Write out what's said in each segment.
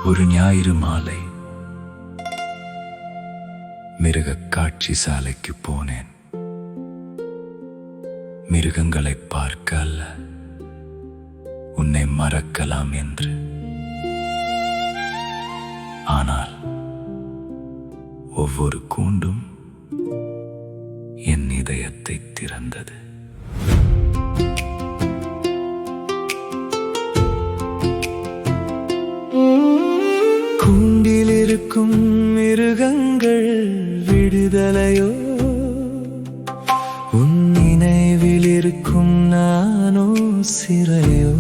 ஒரு ஞாயிறு மாலை மிருகக் காட்சி சாலைக்கு போனேன். மிருகங்களை பார்க்க அல்ல, உன்னை மறக்கலாம் என்று. ஆனால் ஒவ்வொரு கூண்டும் என் இதயத்தை திறந்தது. கூண்டில் இருக்கும் மிருகங்கள் விடுதலையோ, உன் நினைவில் இருக்கும் நானோ சிறையோ.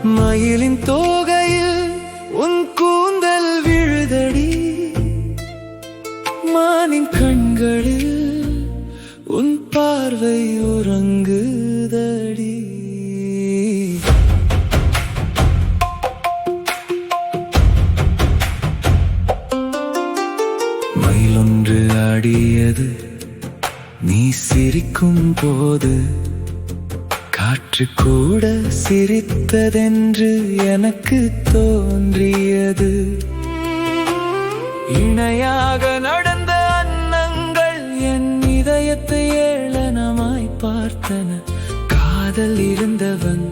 மயிலின் தோகையில் உன் கூந்தல் விழுதடி, மானின் கண்களில் உன் பார்வை உறங்குதடி. மயிலொன்று ஆடியது நீ சிரிக்கும் போது, காற்று கூட சிரித்ததென்று எனக்கு தோன்றியது. இணையாக நடந்த அன்னங்கள் என் இதயத்தை ஏளனமாய் பார்த்தன. காதல் இருந்தவன்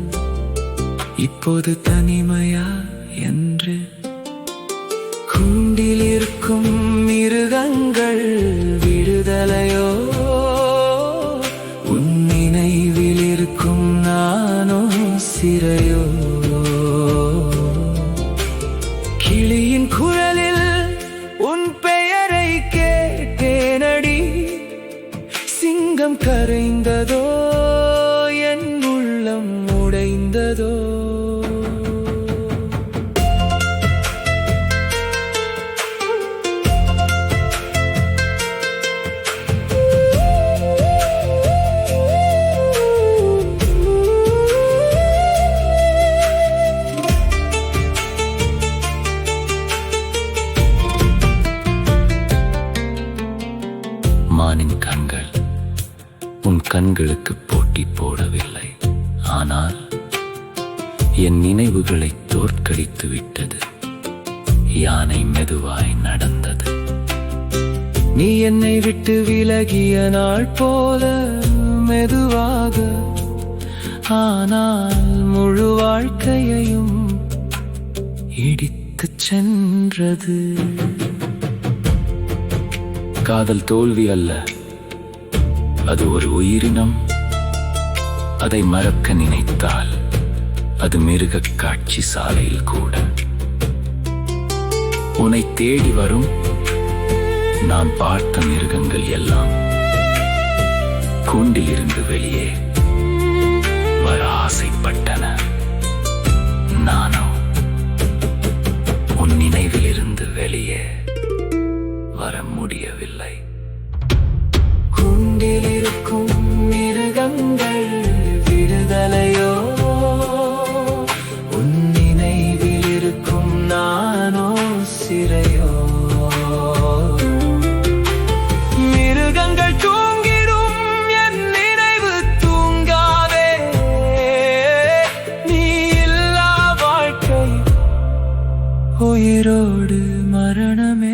இப்போது தனிமையா என்று. கூண்டில் இருக்கும் மிருகங்கள் விடுதலையோ, உன் நினைவில் இருக்கும் நானோ சிறையோ. கிளியின் குரலில் உன் பெயரை கேட்டேனடி, சிங்கம் கரைந்ததோ என் உள்ளம் உடைந்ததோ. மானின் கண்கள் உன் கண்களுக்கு போட்டி போடவில்லை, ஆனால் என் நினைவுகளை தோற்கடித்து விட்டது. யானை மெதுவாய் நடந்தது. நீ என்னை விட்டு விலகிய நாள் போல மெதுவாக, ஆனால் முழு வாழ்க்கையையும் இடித்துச் சென்றது. காதல் தோல்வி அல்ல, அது ஒரு உயிரினம். அதை மறக்க நினைத்தால் அது மிருகக் காட்சி சாலையில் கூட உன்னை தேடி வரும். நான் பார்த்த மிருகங்கள் எல்லாம் கூண்டில் இருந்து வெளியே வர ஆசைப்பட்டன. நானோ உன் நினைவில் இருந்து வெளியே வர முடியவில்லை. கூண்டில் இருக்கும் மிருகங்கள் விடுதலையோ, உன் நினைவில் இருக்கும் நானோ சிறையோ. மிருகங்கள் தூங்கிடும், என் நினைவு தூங்காதே. நீ இல்லா வாழ்க்கை உயிரோடு மரணமே.